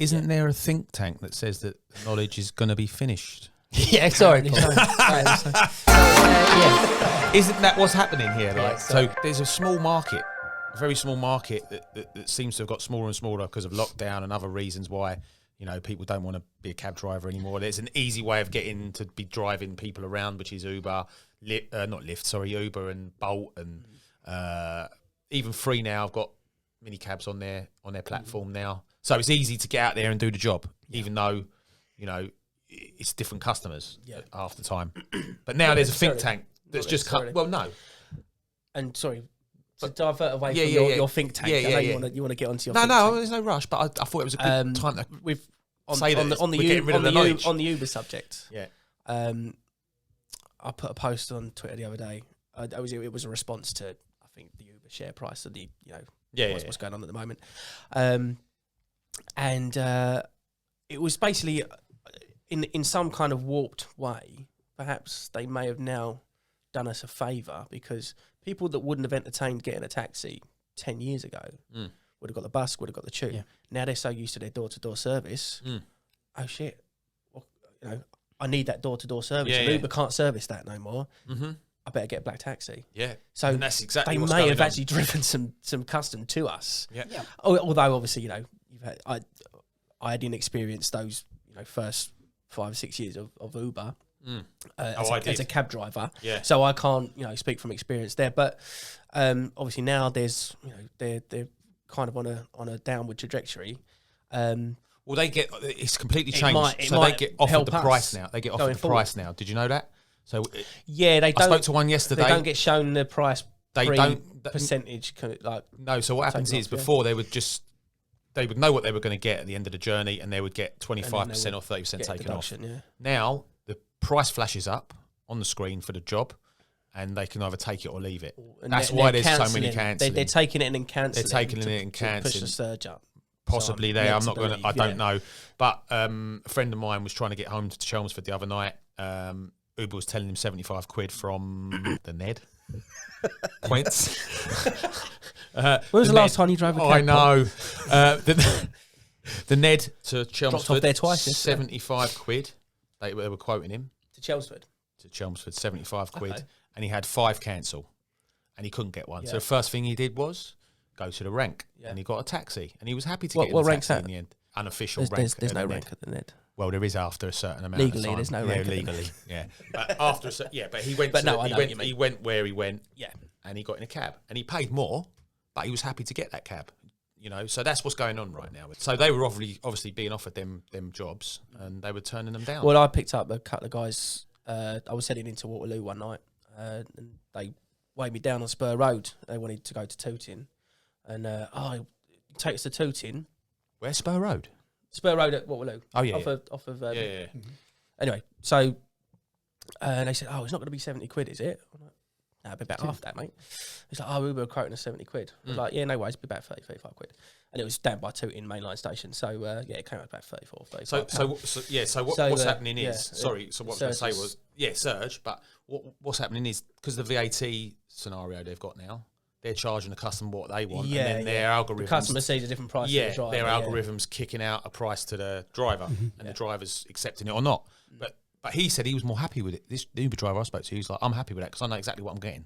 Isn't there a think tank that says that knowledge is going to be finished? Yeah, sorry. Isn't that what's happening here? So there's a small market, a very small market that seems to have got smaller and smaller because of lockdown and other reasons why, people don't want to be a cab driver anymore. There's an easy way of getting to be driving people around, which is Uber, Uber and Bolt, and even Free now. I've got mini cabs on their platform now. So it's easy to get out there and do the job, even though, it's different customers half the time. But now there's a think tank that's just come. Well, no. And sorry, to divert away from your think tank. I know you want to get onto your. No, there's no rush. But I thought it was a good time to on the Uber subject. Yeah. I put a post on Twitter the other day. It was a response to I think the Uber share price and what's going on at the moment. And it was basically in some kind of warped way. Perhaps they may have now done us a favour, because people that wouldn't have entertained getting a taxi 10 years ago would have got the bus, would have got the tube. Yeah. Now they're so used to their door-to-door service. Oh shit! Well, I need that door-to-door service. And Uber can't service that no more. Mm-hmm. I better get a black taxi. Yeah. So and that's exactly they may have actually driven some custom to us. Yeah. Although obviously, I didn't experience those first 5 or 6 years of Uber as a cab driver. Yeah. So I can't speak from experience there. But obviously now there's they're kind of on a downward trajectory. Well, it's completely changed. They get offered the price now. They get offered the price now. Did you know that? So they don't. I spoke to one yesterday. They don't get shown the price. They don't percentage. No. So what happens is before they would know what they were going to get at the end of the journey, and they would get 25% or 30% taken off. Yeah. Now the price flashes up on the screen for the job, and they can either take it or leave it. And that's why there's so many cancelling. They're taking it and then cancelling. They're taking it and cancelling. Push the surge up. Possibly they. I'm not going to. I don't know. But a friend of mine was trying to get home to Chelmsford the other night. Uber was telling him 75 quid from the Ned. Points. When was the last time you drove a cab? I know. The Ned to Chelmsford. Dropped off there twice. 75 quid. They were quoting him. To Chelmsford? To Chelmsford, 75 quid. Okay. And he had 5 cancel. And he couldn't get one. Yeah. So the first thing he did was go to the rank. Yeah. And he got a taxi. And he was happy to get a taxi in the end. Unofficial rank. There's no rank at the Ned. Well, there is after a certain amount legally, of time. There's no rank. Legally, yeah. But after a certain, but he went. He went where he went. Yeah. And he got in a cab, and he paid more, but he was happy to get that cab. So that's what's going on right now. So they were obviously being offered them jobs, and they were turning them down. Well, I picked up a couple of guys. I was heading into Waterloo one night, and they weighed me down on Spur Road. They wanted to go to Tooting, and take us to Tooting. Where's Spur Road? Spur Road at Waterloo. Oh, yeah. Off of Anyway, so they said, it's not going to be 70 quid, is it? I'm like, no, it'll be about half that, mate. It's like, Uber quoting us 70 quid. I was like, yeah, no worries, it'll be about 30, 35 quid. And it was down by Tooting mainline station. So, it came out about 34, 35. So what's happening is, so what I was going to say was, surge, but what's happening is, because of the VAT scenario they've got now, they're charging the customer what they want, and then their algorithms... The customer sees a different price to the driver. Their algorithms kicking out a price to the driver, and the driver's accepting it or not. But he said he was more happy with it. The Uber driver I spoke to, he was like, I'm happy with that because I know exactly what I'm getting.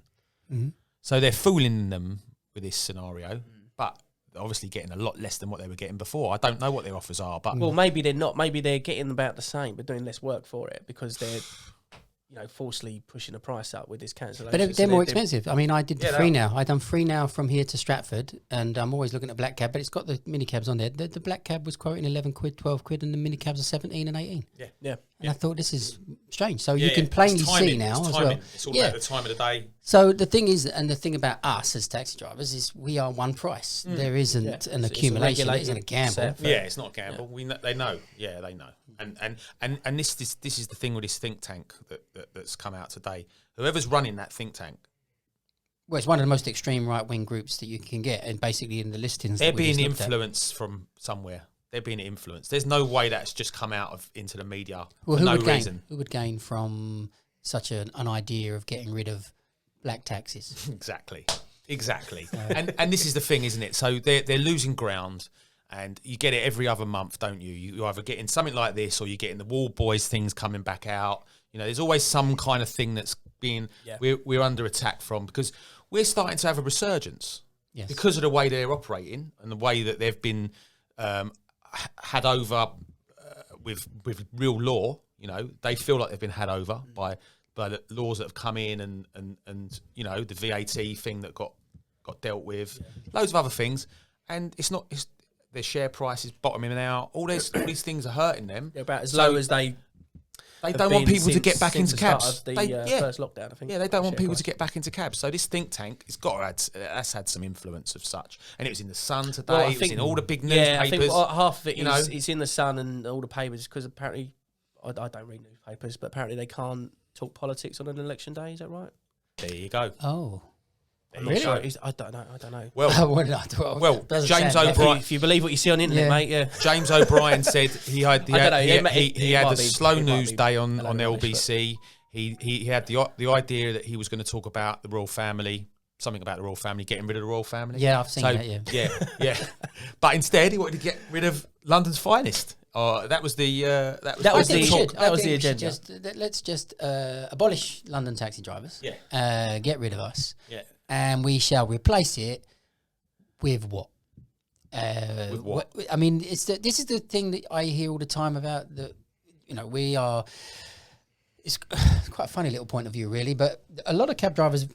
Mm-hmm. So they're fooling them with this scenario, but they're obviously getting a lot less than what they were getting before. I don't know what their offers are, but... Well, maybe they're not. Maybe they're getting about the same, but doing less work for it because they're... falsely pushing the price up with this cancellation. But they're more expensive. I mean, I did the Free Now. I done Free Now from here to Stratford, and I'm always looking at black cab, but it's got the mini cabs on there. The black cab was quoting 11 quid, 12 quid, and the mini cabs are 17 and 18. Yeah. And I thought, this is strange. So you can plainly see now as well. It's all about the time of the day. So the thing is, and the thing about us as taxi drivers is we are one price. There isn't an accumulation. It isn't a gamble. It's not a gamble. They know. Yeah, they know. And this is the thing with this think tank that's come out today. Whoever's running that think tank, well, it's one of the most extreme right-wing groups that you can get, and basically in the listings, they're being influenced from somewhere. They're being influenced. There's no way that's just come out into the media. Well, for no reason. Who would gain from such an idea of getting rid of black taxis? Exactly. And this is the thing, isn't it? So they're losing ground. And you get it every other month, don't you? You're either getting something like this, or you're getting the Wall Boys things coming back out. You know, there's always some kind of thing that's being we're under attack from, because we're starting to have a resurgence because of the way they're operating and the way that they've been had over with real law. You know, they feel like they've been had over by the laws that have come in, and you know, the VAT thing that got dealt with, loads of other things, and their share price is bottoming out. All these things are hurting them. They're about as low as they don't want people to get back into cabs. The first lockdown, I think. Yeah, they don't want people to get back into cabs. So this think tank, that's had some influence of such. And it was in the Sun today. Well, it was in all the big newspapers. Yeah, I think half of it is in the Sun and all the papers, because apparently, I don't read newspapers, but apparently they can't talk politics on an election day. Is that right? There you go. Oh. Really? Sure. I don't know. Well, James O'Brien. If you believe what you see on the internet, mate, yeah. James O'Brien said he had a slow news day on LBC. He had the idea that he was going to talk about the royal family, something about the royal family, getting rid of the royal family. Yeah, I've seen that. Yeah. But instead, he wanted to get rid of London's finest. That was the agenda. Let's just abolish London taxi drivers. Yeah. Get rid of us. Yeah. And we shall replace it with what? With what? I mean, this is the thing that I hear all the time about we are. It's quite a funny little point of view, really. But a lot of cab drivers,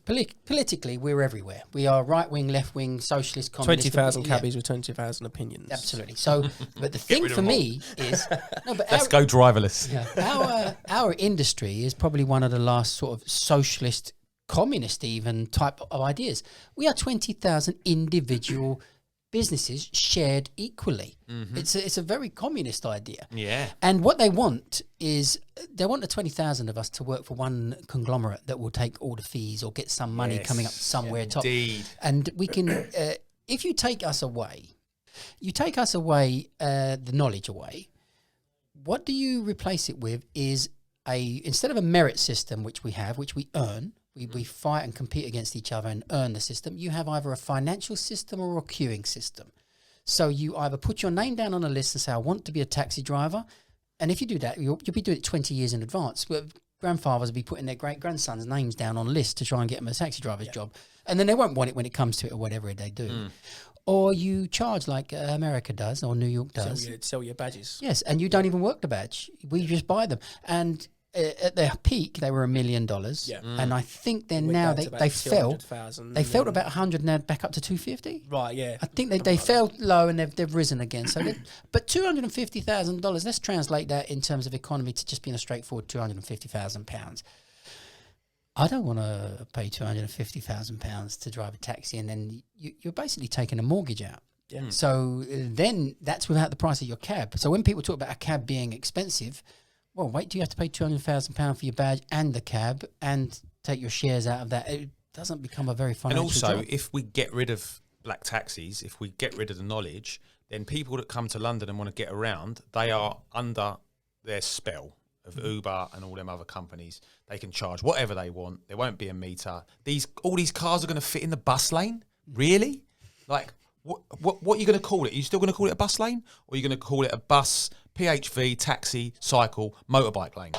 politically, we're everywhere. We are right wing, left wing, socialist, communist. 20,000 cabbies with 20,000 opinions. Absolutely. So, but the thing for me is, let's go driverless. Yeah, our industry is probably one of the last sort of socialist, communist even type of ideas. We are 20,000 individual businesses shared equally. Mm-hmm. It's a very communist idea. Yeah. And what they want is they want the 20,000 of us to work for one conglomerate that will take all the fees or get some money coming up somewhere top. Indeed. And we can, if you take us away, the knowledge away, what do you replace it with is instead of a merit system, which we earn, we fight and compete against each other and earn the system. You have either a financial system or a queuing system. So you either put your name down on a list and say, I want to be a taxi driver. And if you do that, you'll be doing it 20 years in advance. But grandfathers will be putting their great-grandsons' names down on lists to try and get them a taxi driver's job. And then they won't want it when it comes to it or whatever they do. Or you charge like America does or New York does. Sell your badges. Yes, and you don't even work the badge. We just buy them. And at their peak, they were $1 million. Yeah. And I think they're now they fell. They fell about 100 and they're back up to 250. Right. Yeah. I think they fell low and they've risen again. So, but $250,000. Let's translate that in terms of economy to just being a straightforward £250,000. I don't want to pay £250,000 to drive a taxi, and then you're basically taking a mortgage out. Yeah. So then that's without the price of your cab. So when people talk about a cab being expensive, well, wait till you have to pay £200,000 for your badge and the cab and take your shares out of that. It doesn't become a very financial And also, job. if we get rid of black taxis, if we get rid of the knowledge, then people that come to London and want to get around, they are under their spell of Uber and all them other companies. They can charge whatever they want. There won't be a meter. All these cars are going to fit in the bus lane? Really? Like, what are you going to call it? Are you still going to call it a bus lane? Or are you going to call it a bus, PHV, taxi, cycle, motorbike lane?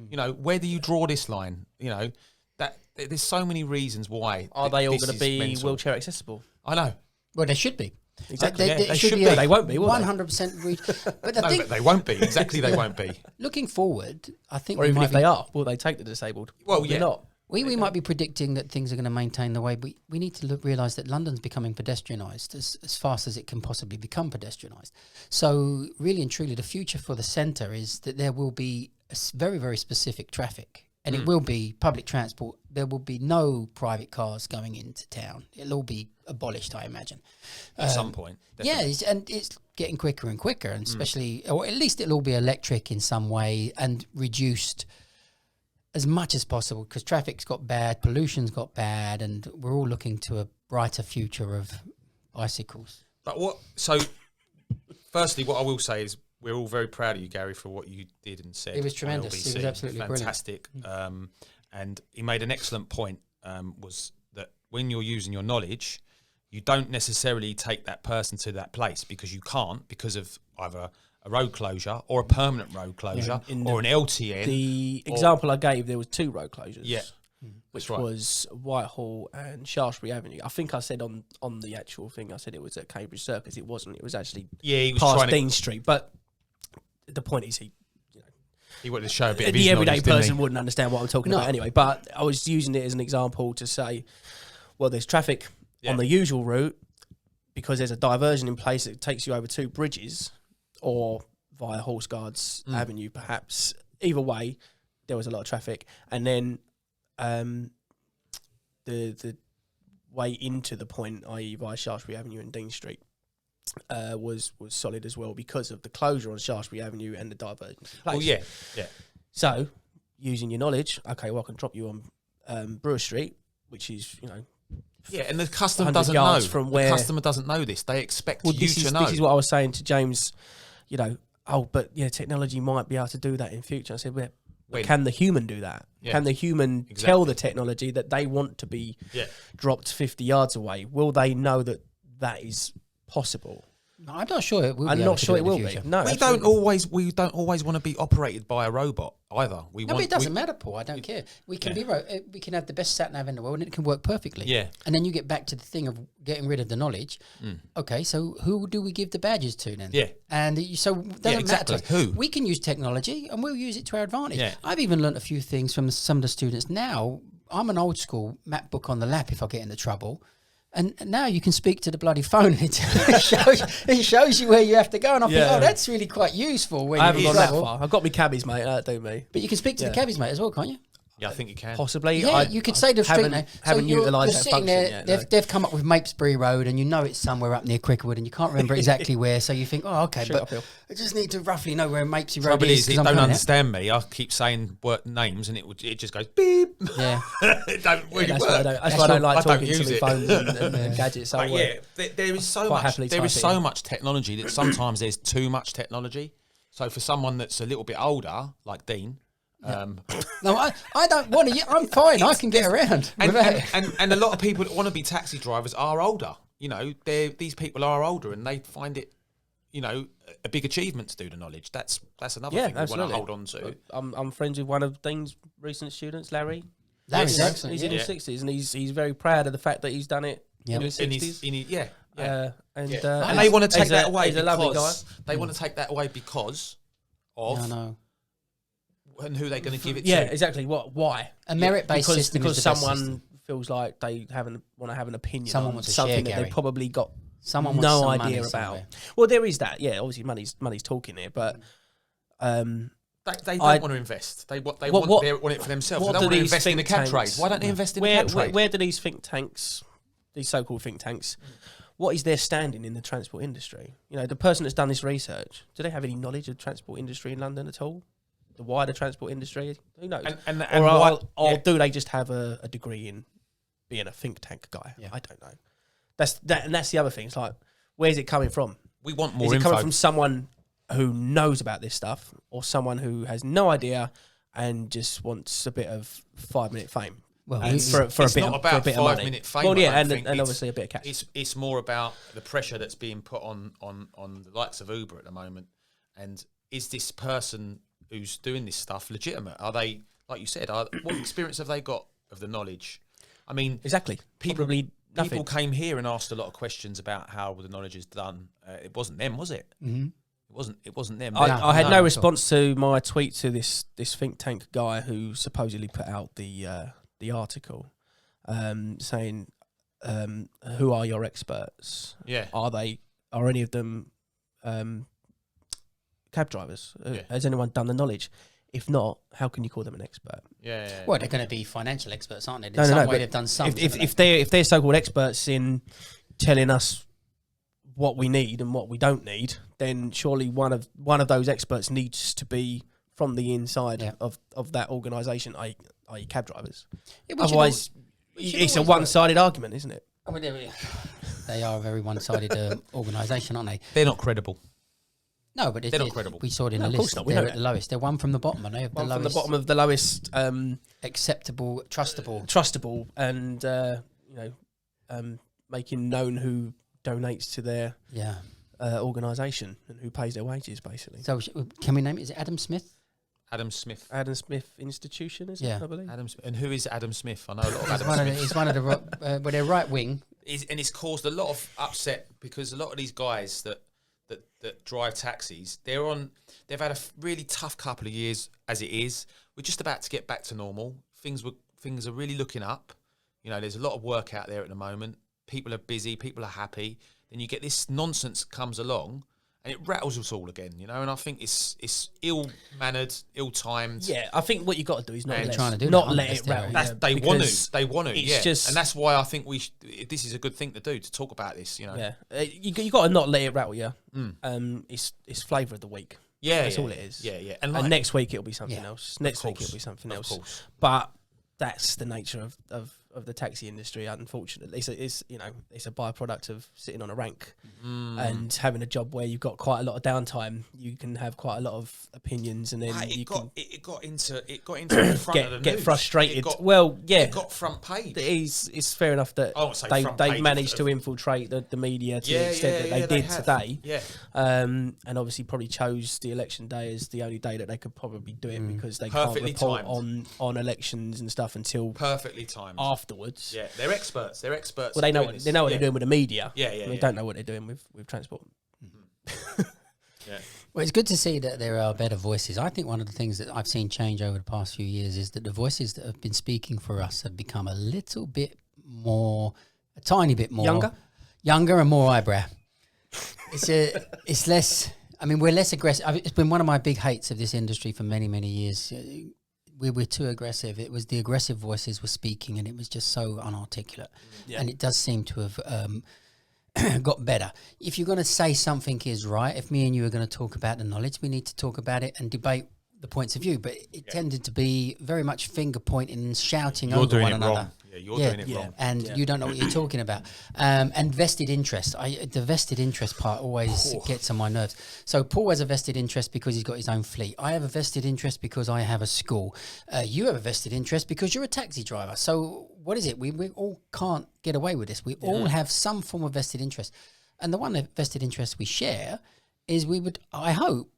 You know, where do you draw this line? You know, that there's so many reasons why. Are they all going to be wheelchair accessible? I know. Well, they should be. Exactly. They should be. They won't be, will 100%. But but they won't be. Exactly, they won't be. Looking forward, I think... Or even if they are, will they take the disabled? Well, yeah. Not. We might be predicting that things are going to maintain the way, but we need to realise that London's becoming pedestrianised as fast as it can possibly become pedestrianised. So really and truly, the future for the centre is that there will be very, very specific traffic, and it will be public transport. There will be no private cars going into town. It'll all be abolished, I imagine. At some point. Definitely. Yeah, and it's getting quicker and quicker, and especially, or at least it'll all be electric in some way and reduced as much as possible, because traffic's got bad, pollution's got bad, and we're all looking to a brighter future of bicycles. But firstly, what I will say is we're all very proud of you, Gary, for what you did and said. It was tremendous. LBC. It was absolutely fantastic. And he made an excellent point, was that when you're using your knowledge, you don't necessarily take that person to that place because you can't, because of either a road closure or a permanent road closure or an LTN. The example I gave, there was 2 road closures. Yeah. Which was Whitehall and Shaftesbury Avenue. I think I said on the actual thing, I said it was at Cambridge Circus. It wasn't. It was actually he was past Dean Street. But the point is, he wanted to show a bit of his the everyday knowledge, didn't person he? wouldn't understand what I'm talking about anyway. But I was using it as an example to say, well, there's traffic on the usual route because there's a diversion in place that takes you over 2 bridges or via Horse Guards Avenue, perhaps. Either way, there was a lot of traffic. And then the way into the point, i.e. via Shaftesbury Avenue and Dean Street, was solid as well because of the closure on Shaftesbury Avenue and the divergence in place. Well, yeah. So, using your knowledge, okay, well, I can drop you on Brewer Street, which is, and the customer 100 doesn't yards know. from where The customer doesn't know this. They expect you to know. This is what I was saying to James, but technology might be able to do that in future. I said, well, can the human do that? Yeah. Can the human tell the technology that they want to be dropped 50 yards away? Will they know that that is possible? I'm not sure it will. I'm not sure it will be. No, we don't always want to be operated by a robot either. But it doesn't matter, Paul. I don't care. We can we can have the best sat nav in the world, and it can work perfectly. Yeah. And then you get back to the thing of getting rid of the knowledge. Okay, so who do we give the badges to then? Yeah. And so it doesn't matter to us. Who? We can use technology, and we'll use it to our advantage. Yeah. I've even learnt a few things from some of the students. Now I'm an old school map book on the lap if I get into trouble. And now you can speak to the bloody phone and it shows you where you have to go. And I think, that's really quite useful. When I haven't gone that far. I've got me cabbies, mate. That do me. But you can speak to the cabbies, mate, as well, can't you? Yeah, I think you can. Possibly. Yeah, you could say to the street now. Haven't utilised that function there, yet. They've come up with Mapesbury Road and you know it's somewhere up near Cricklewood and you can't remember exactly where. So you think, okay, but I just need to roughly know where Mapesbury Road is. They don't understand me. I keep saying names and it just goes beep. Yeah. It don't really work. That's why I don't like talking to my phones and gadgets. But there is so much technology that sometimes there's too much technology. So for someone that's a little bit older, like Dean, no, I don't want to. I'm fine. I can get around. And a lot of people that want to be taxi drivers are older. These people are older, and they find it, a big achievement to do the knowledge. That's another thing we want to hold on to. I'm friends with one of Dean's recent students, Larry. Larry's excellent. He's in his 60s, and he's very proud of the fact that he's done it in his 60s. And they want to take that away. He's a lovely guy. They want to take that away because of. I know. And who they're going to give it to. Yeah, exactly. Why? A merit-based system because is the best someone system. Feels like they want to have an opinion someone on wants to something share, that they probably got no idea about. Well, there is that. Yeah, obviously money's talking here, but they don't want to invest. They want it for themselves. They don't want to invest in the cab trade. Why don't they invest in the cab trade? Where do these think tanks, these so-called think tanks, what is their standing in the transport industry? The person that's done this research, do they have any knowledge of the transport industry in London at all? The wider transport industry? Who knows? Or do they just have a degree in being a think tank guy? Yeah. I don't know. That's the other thing. It's like, where's it coming from? We want more info. Is it coming from from someone who knows about this stuff or someone who has no idea and just wants a bit of 5-minute fame? Well, for a bit not about of money. 5-minute fame. Well, yeah, and obviously a bit of cash. It's more about the pressure that's being put on the likes of Uber at the moment. And is this person who's doing this stuff legitimate? Are they, like you said, what experience have they got of the knowledge? I mean, exactly. People came here and asked a lot of questions about how the knowledge is done. It wasn't them, was it? Mm-hmm. It wasn't them. I had no response to my tweet to this think tank guy who supposedly put out the article saying, "Who are your experts? Yeah, are any of them cab drivers? Has anyone done the knowledge? If not, how can you call them an expert?" Yeah. Well, they're going to be financial experts, aren't they? In some way, they've done something. If they're so-called experts in telling us what we need and what we don't need, then surely one of those experts needs to be from the inside of that organisation, i.e. cab drivers. Otherwise, it's a one-sided argument, isn't it? I mean, they are a very one-sided organisation, aren't they? They're not credible. No, but they're not credible. We saw it in the list. They're at the lowest. They're one from the bottom, aren't they? One from the bottom of the lowest. Acceptable, trustable. Trustable, and making known who donates to their Yeah. organisation and who pays their wages, basically. So can we name it? Is it Adam Smith? Adam Smith. Adam Smith Institution, is Yeah. it, I believe? And who is Adam Smith? I know a lot of Adam One of the, Smiths. he's one of the well, they're right wing. And it's caused a lot of upset because a lot of these guys that drive taxis, they've had a really tough couple of years as it is. We're just about to get back to normal. Things are really looking up. You know, there's a lot of work out there at the moment. People are busy, people are happy. Then you get this nonsense comes along and it rattles us all again, you know, and I think it's ill-mannered, ill-timed. Yeah, I think what you got to do is not They're let, trying to do not that, let aren't it they? rattle. That's, Yeah, they want to, it's yeah. just- And that's why I think this is a good thing to do, to talk about this, you know. Yeah, you got to not let it rattle you. It's flavour of the week. Yeah, That's yeah, all it is. Yeah, yeah. And like, next week it'll be something Yeah. else. Next week course, it'll be something of else. course. But that's the nature of the taxi industry. Unfortunately, it's a byproduct of sitting on a rank and having a job where you've got quite a lot of downtime. You can have quite a lot of opinions, and then you can it got into the front of the get news. frustrated. It got, Well, yeah, it got front page. It's fair enough that I won't say front they page managed of- to infiltrate the media to Yeah, the extent yeah, that they yeah, did have. today. Yeah. And obviously probably chose the election day as the only day that they could probably do it because they Perfectly can't report timed. on elections and stuff until Perfectly timed. afterwards. Yeah, they're experts. They're experts. Well, they at know doing what this. they know what Yeah. they're doing with the media. Yeah, yeah, They yeah. don't know what they're doing with transport. Yeah. Well, it's good to see that there are better voices. I think one of the things that I've seen change over the past few years is that the voices that have been speaking for us have become a little bit more, a tiny bit more younger and more eyebrow. It's less. I mean, we're less aggressive. It's been one of my big hates of this industry for many, many years. We're too aggressive. It was the aggressive voices were speaking, and it was just so unarticulate. Yeah. And it does seem to have got better. If you're going to say something is right, if me and you are going to talk about the knowledge, we need to talk about it and debate the points of view. But it tended to be very much finger pointing and shouting You're over doing one it another. wrong. Yeah, you're doing it wrong. And you don't know what you're talking about. And vested interest. The vested interest part always gets on my nerves. So Paul has a vested interest because he's got his own fleet. I have a vested interest because I have a school. You have a vested interest because you're a taxi driver. So what is it? We all can't get away with this. We all have some form of vested interest. And the one vested interest we share is I hope,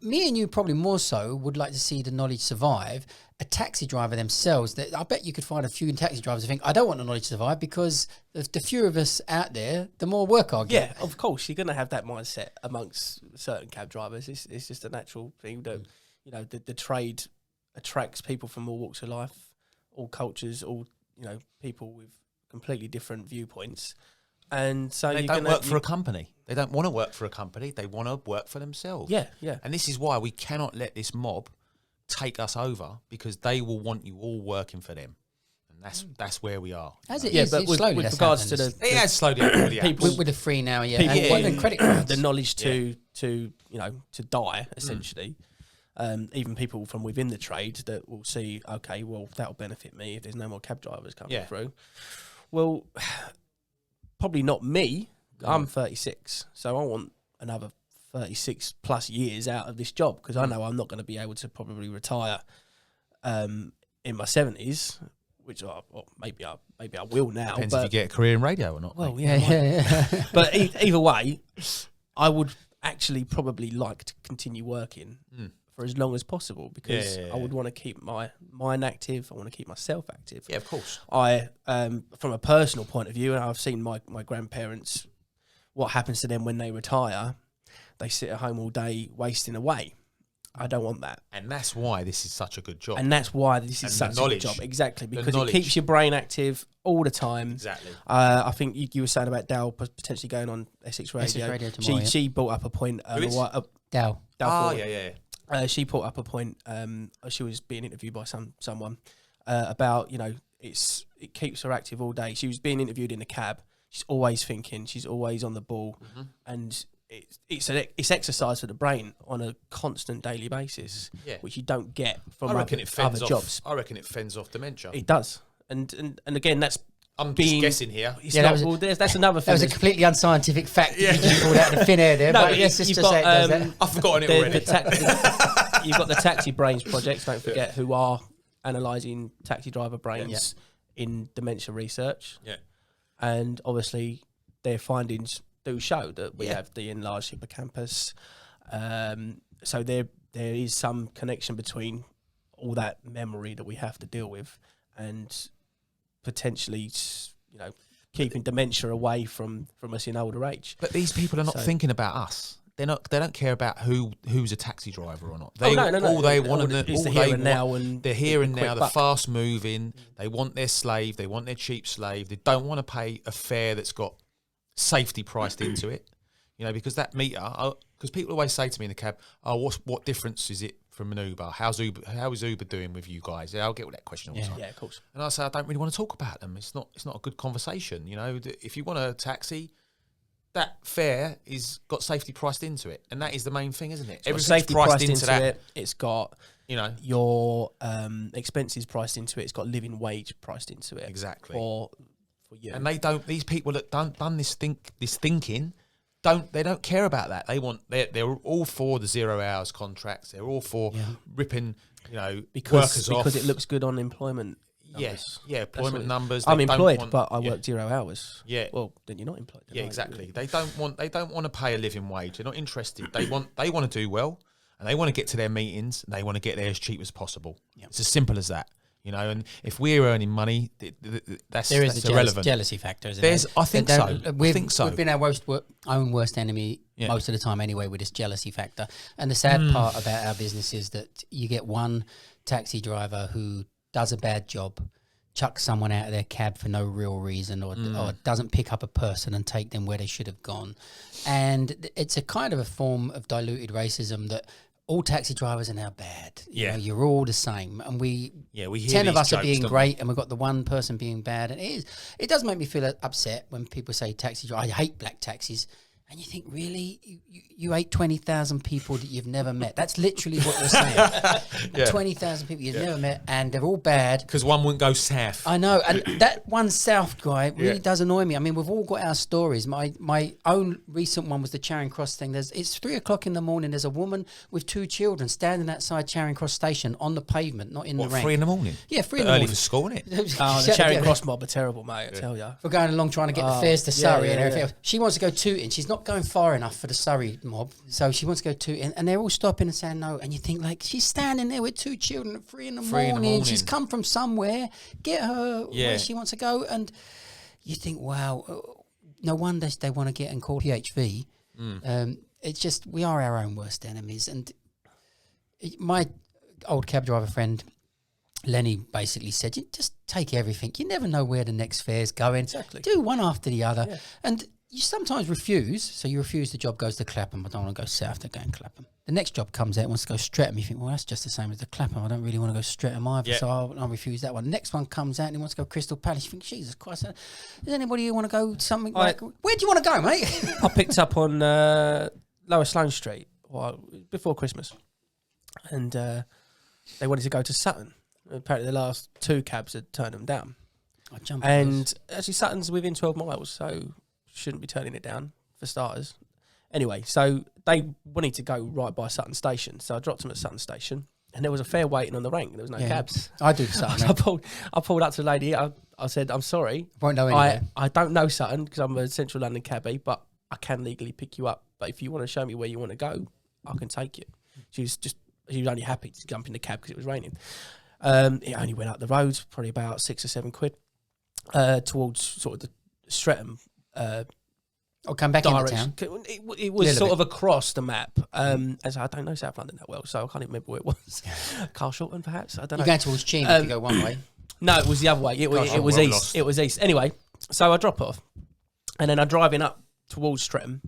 me and you probably more so would like to see the knowledge survive. A taxi driver themselves, I bet you could find a few taxi drivers who think, I don't want the knowledge to survive because the fewer of us out there, the more work I'll get. Yeah, of course, you're going to have that mindset amongst certain cab drivers. It's just a natural thing that, the trade attracts people from all walks of life, all cultures, all, people with completely different viewpoints. And so They don't work for a company. They don't want to work for a company. They want to work for themselves. Yeah, yeah. And this is why we cannot let this mob take us over, because they will want you all working for them. And that's where we are. As it Yeah, is, but it's with slowly with that's regards to happened. the It has slowed down with the people- apps. with the free now, yeah. people And, and credit cards. the knowledge to die, essentially. Even people from within the trade that will see, okay, well, that'll benefit me if there's no more cab drivers coming through. Well, probably not me. I'm 36, so I want another 36 plus years out of this job because I know I'm not going to be able to probably retire in my 70s, which maybe I will now. Depends but if you get a career in radio or not. well, mate. yeah. But either way, I would actually probably like to continue working for as long as possible because I would want to keep my mind active. I want to keep myself active. Yeah, of course. I, from a personal point of view, and I've seen my grandparents, what happens to them when they retire, they sit at home all day wasting away. I don't want that. And that's why this is such a good job. And that's why this is And such the a good knowledge. job. Exactly, because it knowledge. keeps your brain active all the time. Exactly. I think you were saying about Dal potentially going on Essex Radio. Essex Radio tomorrow, yeah. She brought up a point. Who is? Dow. Oh, yeah. She brought up a point. She was being interviewed by someone about it keeps her active all day. She was being interviewed in a cab. She's always thinking. She's always on the ball, and it's exercise for the brain on a constant daily basis, which you don't get from I reckon it fends other off. jobs. I reckon it fends off dementia. It does, and again, that's I'm being just guessing here. It's Yeah, not, that was that's another thing. That was a completely unscientific fact that you just pulled out of the thin air there. No, but but yes, you've just got, say it does that. I've forgotten it already. You've got the Taxi Brains projects, don't forget, who are analysing taxi driver brains in dementia research. Yeah. and obviously their findings do show that we have the enlarged hippocampus. So there is some connection between all that memory that we have to deal with and potentially, keeping dementia away from us in older age. But these people are not thinking about us. They don't care about who's a taxi driver or not. All they want is the here and now, and they're here and now. They're fast moving. They want their slave. They want their cheap slave. They don't want to pay a fare that's got safety priced into it. Because that meter. Because people always say to me in the cab, "Oh, what difference is it from an Uber? How is Uber doing with you guys?" I'll get that question all the time. Yeah, of course. And I say I don't really want to talk about them. It's not a good conversation. If you want a taxi, that fare is got safety priced into it, and that is the main thing, isn't it? Everything's safety priced into that. It's got your expenses priced into it. It's got living wage priced into it. Exactly. For you. And they don't. These people that done this thinking. They don't care about that. They're all for the 0 hours contracts. They're all for ripping workers off because it looks good on employment numbers. Yes, employment numbers. I'm employed, but I work 0 hours. Yeah, well then you're not employed. Yeah, exactly. They don't want to pay a living wage. They're not interested. They want to do well, and they want to get to their meetings, and they want to get there as cheap as possible. Yep. It's as simple as that. And if we're earning money, that's irrelevant. Jealousy factor, isn't there? I think so. We've been our own worst enemy most of the time anyway with this jealousy factor. And the sad part about our business is that you get one taxi driver who does a bad job, chucks someone out of their cab for no real reason, or doesn't pick up a person and take them where they should have gone. And it's a kind of a form of diluted racism that all taxi drivers are now bad. You're all the same. And we hear 10 of us are being great, and we've got the one person being bad. And it does make me feel upset when people say taxi driver. I hate black taxis. And you think, really? You hate 20,000 people that you've never met. That's literally what you're saying. 20,000 people you've never met, and they're all bad. Because one wouldn't go south. I know. And that one south guy really does annoy me. I mean, we've all got our stories. My own recent one was the Charing Cross thing. It's 3 o'clock in the morning. There's a woman with 2 children standing outside Charing Cross station on the pavement, not in the rain. 3 in the morning? Yeah, 3 in the morning. Early for school, isn't it? Oh, the Charing Cross mob are terrible, mate, I tell you. We're going along trying to get the fares to Surrey and everything else. She wants to go tooting. She's not going far enough for the Surrey mob, so she wants to go tooting, and they're all stopping and saying no. And you think, she's standing there with 2 children at 3 in the morning. She's come from somewhere. Get her where she wants to go. And you think, wow, no wonder they want to get and call PHV. It's just, we are our own worst enemies. And my old cab driver friend Lenny basically said, you just take everything. You never know where the next fare's going. Exactly. Do one after the other. Yeah. And you sometimes refuse. So you refuse, the job goes to Clapham. I don't want to go south, to go in Clapham. The next job comes out, wants to go Streatham. You think, well, that's just the same as the Clapham. I don't really want to go Streatham either, so I'll refuse that one. The next one comes out and he wants to go Crystal Palace. You think, Jesus Christ, does anybody who want to go something where do you want to go, mate? I picked up on Lower Sloane Street before Christmas, and they wanted to go to Sutton. Apparently the last 2 cabs had turned them down. And actually Sutton's within 12 miles, so shouldn't be turning it down for starters. Anyway, so they wanted to go right by Sutton Station, so I dropped them at Sutton Station, and there was a fare waiting on the rank. There was no cabs. I do Sutton. I pulled up to the lady. I said, I'm sorry. Won't know anyway. I don't know Sutton because I'm a Central London cabbie, but I can legally pick you up. But if you want to show me where you want to go, I can take you. She was only happy to jump in the cab because it was raining. It only went up the road, probably about 6 or 7 quid, towards sort of the Streatham. I'll come back into town. It was sort of across the map. As I don't know South London that well, so I can't even remember where it was. Carshalton, perhaps. I don't know. You're going towards Cheam if you go one way. No, it was the other way. It was east. Lost. It was east. Anyway, so I drop off, and then I'm driving up towards Streatham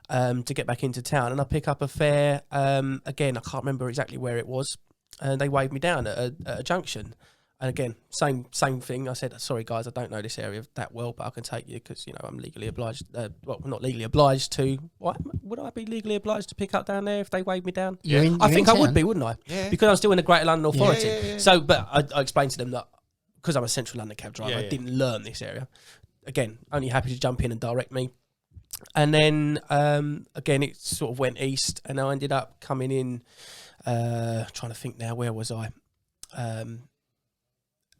to get back into town, and I pick up a fare. Again, I can't remember exactly where it was, and they waved me down at a junction. And again, same thing. I said, sorry guys, I don't know this area that well, but I can take you because, I'm legally obliged. Well, not legally obliged to. What would I be legally obliged to pick up down there if they waved me down? I think I would be, wouldn't I? Yeah. Because I'm still in the Greater London Authority. Yeah. So, but I explained to them that because I'm a Central London cab driver, I didn't learn this area. Again, only happy to jump in and direct me. And then again, it sort of went east, and I ended up coming in. Trying to think now, where was I?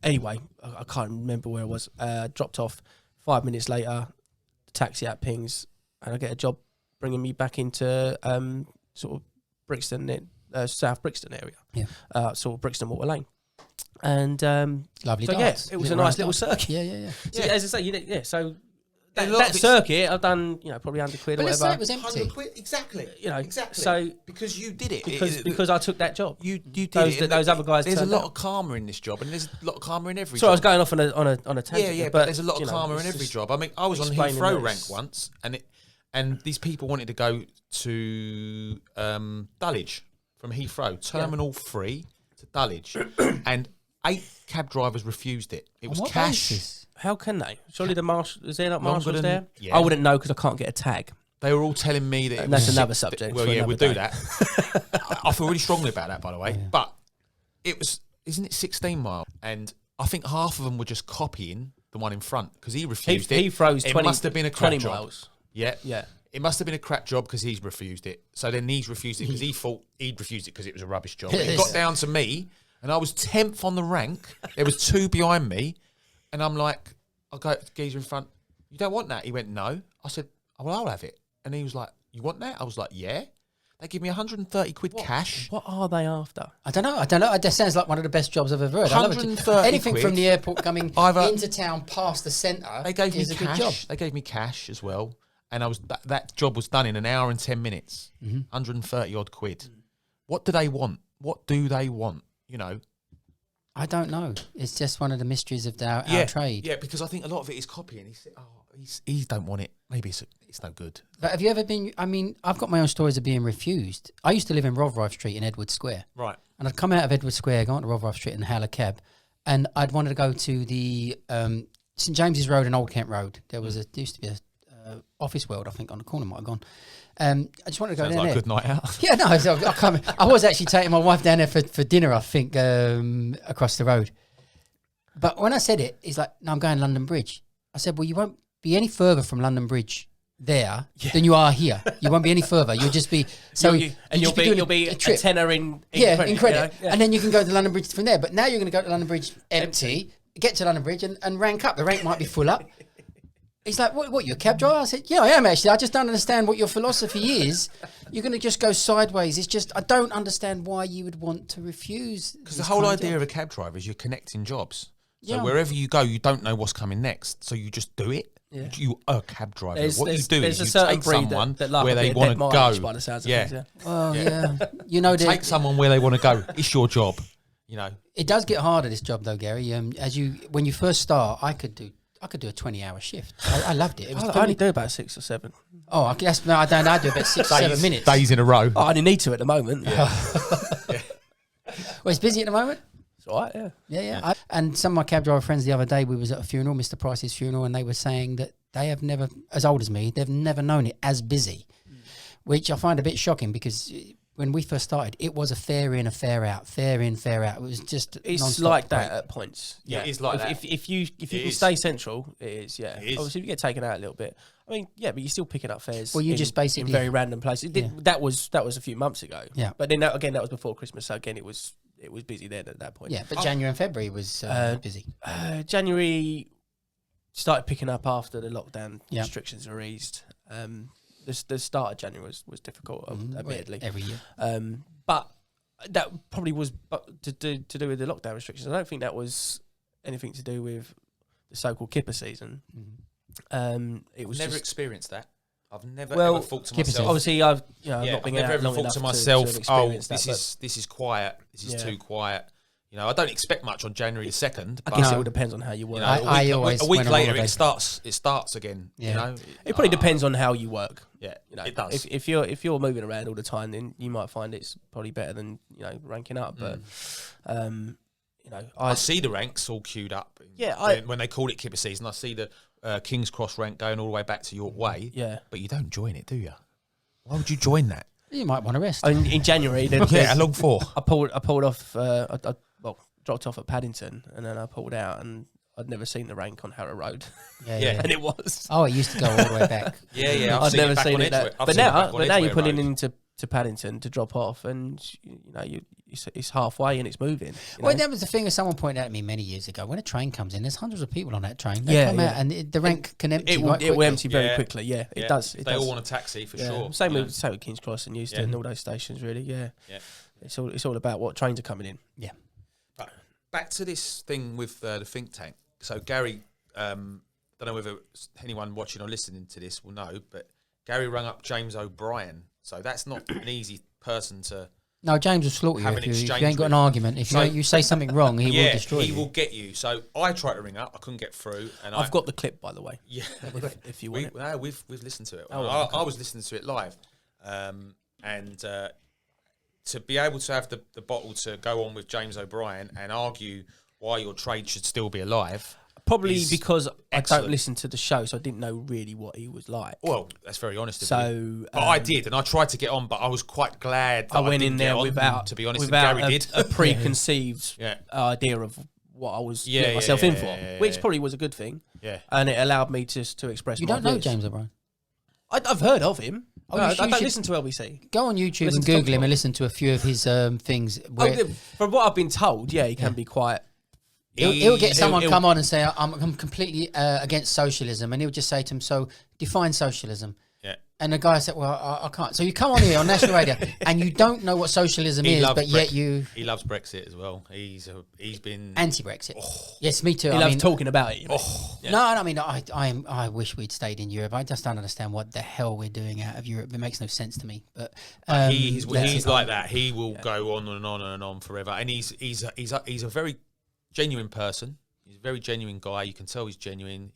Anyway, I can't remember where I was. Dropped off 5 minutes later, the taxi app pings, and I get a job bringing me back into sort of Brixton, South Brixton area, sort of Brixton Water Lane. And lovely. So darts. it was a nice little circuit. Yeah. So, as I say, so that circuit I've done, probably £100 or whatever. Let's say it was empty. £100, exactly. Exactly. So because you did it, because I took that job. You did those other guys. There's a lot out. of karma in this job, and there's a lot of karma in every. So job. I was going off on a tangent. Yeah, but there's a lot of karma in every job. I mean, I was on Heathrow rank once, and these people wanted to go to Dulwich from Heathrow, Terminal 3 to Dulwich, and 8 cab drivers refused it. It was cash. Basis? How can they? Surely the marshal is there not marshals there? Yeah. I wouldn't know because I can't get a tag. They were all telling me that. And that's another subject. Well, yeah, we'll do that. I feel really strongly about that, by the way. Yeah. But it was, isn't it 16 miles? And I think half of them were just copying the one in front because he refused it. Heathrow's 20, it must have been a crap 20 job. miles. Yeah. Yeah. It must have been a crap job because he's refused it. So then he's refused it because he thought he'd refused it because it was a rubbish job. It got down to me, and I was 10th on the rank. There was 2 behind me, and I'm like, I go to the geezer in front, you don't want that? He went, no. I said, oh, well, I'll have it. And he was like, you want that? I was like, yeah. They give me 130 quid cash. What are they after? I don't know. That sounds like one of the best jobs I've ever heard. 130 anything quid. From the airport coming into town past the centre. They gave me is a cash. good job. They gave me cash as well, and I was that job was done in an hour and 10 minutes. 130 odd quid. What do they want? What do they want? I don't know. It's just one of the mysteries of our trade. Yeah, because I think a lot of it is copying. He don't want it. Maybe it's no good. But have you ever been? I mean, I've got my own stories of being refused. I used to live in Rovrive Street in Edward Square. Right. And I'd come out of Edward Square, go on to Rovrive Street and hail a cab, and I'd wanted to go to the St James's Road and Old Kent Road. There used to be a Office World, I think, on the corner. Might have gone. I just wanted to go Sounds down like there. a good night out. Yeah, no, I was actually taking my wife down there for dinner, I think, across the road. But when I said it, he's like, no, I'm going London Bridge. I said, well, you won't be any further from London Bridge there than you are here. You won't be any further. You'll just be... So you'll be a tenner in credit. And then you can go to London Bridge from there. But now you're going to go to London Bridge empty, get to London Bridge and rank up. The rank might be full up. He's like, what, you're a cab driver? I said, yeah, I am actually. I just don't understand what your philosophy is. You're going to just go sideways. It's just, I don't understand why you would want to refuse. Because the whole idea of a cab driver is you're connecting jobs. So wherever you go, you don't know what's coming next. So you just do it. Yeah. You are a cab driver. What you do is you take someone where they want to go. By the sounds of things, yeah. Well, yeah. Take someone where they want to go. It's your job. It does get harder, this job, though, Gary. When you first start, I could do a 20-hour shift. I loved it. I only do about 6 or 7. Oh, I guess no, I don't. I do about 6 or 7 minutes. Days in a row. Oh, I only need to at the moment. Yeah. Well, it's busy at the moment. It's all right, yeah. And some of my cab driver friends the other day, we was at a funeral, Mr. Price's funeral, and they were saying that they have never, as old as me, they've never known it as busy, which I find a bit shocking because when we first started, it was a fair in, a fair out, fair in, fair out. It was just it's like that at points. Yeah, it's like that. If you can stay central, it is. Yeah, it is. Obviously, if you get taken out a little bit. I mean, yeah, but you're still picking up fares. Well, you just basically in very random places. That was a few months ago. Yeah, but then that was before Christmas. So again, it was busy then at that point. Yeah, but January and February was busy. January started picking up after the lockdown restrictions were eased. The start of January was difficult, admittedly. Every year. But that probably was to do with the lockdown restrictions. I don't think that was anything to do with the so-called kipper season. It was never experienced that. I've never ever thought to myself. Obviously, I've not been never out long thought enough to myself, this is quiet. This is too quiet. I don't expect much on January 2nd. I guess it all depends on how you work. A week later, it starts again. Yeah. It probably depends on how you work. Yeah, it does. If you're moving around all the time, then you might find it's probably better than ranking up. But I see the ranks all queued up. Yeah, when they call it kipper season, I see the King's Cross rank going all the way back to York Way. Yeah, but you don't join it, do you? Why would you join that? You might want to rest. In January, how long for? I pulled off. Dropped off at Paddington, and then I pulled out, and I'd never seen the rank on Harrow Road. Yeah. And it was. Oh, it used to go all the way back. Yeah. I'd never seen it. But now you're pulling into Paddington to drop off, and it's halfway and it's moving. Well, that was the thing that someone pointed out to me many years ago. When a train comes in, there's hundreds of people on that train. They come out and the rank can empty. It will empty very quickly. Yeah, it does. They all want a taxi for sure. Same with King's Cross and Euston and all those stations. Really, yeah. It's all about what trains are coming in. Yeah. Right. Back to this thing with the think tank. So Gary, don't know whether anyone watching or listening to this will know, but Gary rung up James O'Brien. So that's not an easy person to. No, James will slaughter you if you ain't got an argument. If you say something wrong, he will destroy you. He will get you. So I tried to ring up, I couldn't get through, and I've got the clip, by the way. Yeah, if you want it. We've listened to it. Oh, I was listening to it live, and to be able to have the bottle to go on with James O'Brien and argue why your trade should still be alive. Probably because excellent. I don't listen to the show, so I didn't know really what he was like. Well, that's very honest of you. So, but I did, and I tried to get on, but I was quite glad that I went in there without, to be honest, without Gary did. a preconceived idea of what I was getting myself in for, which probably was a good thing. Yeah, and it allowed me just to express. You don't know James O'Brien? I've heard of him. Oh, I don't listen to LBC. Go on YouTube and Google him and listen to a few of his things. From what I've been told, he can be quite. He'll get someone come on and say, I'm completely against socialism. And he'll just say to him, so define socialism. Yeah. And the guy said, well, I can't. So you come on here on national radio and you don't know what socialism is, but yet you... He loves Brexit as well. He's been... Anti-Brexit. Yes, me too. He loves talking about it. No, I mean, I wish we'd stayed in Europe. I just don't understand what the hell we're doing out of Europe. It makes no sense to me. But he's like that. He will go on and on and on forever. And he's a very genuine person. He's a very genuine guy. You can tell he's genuine.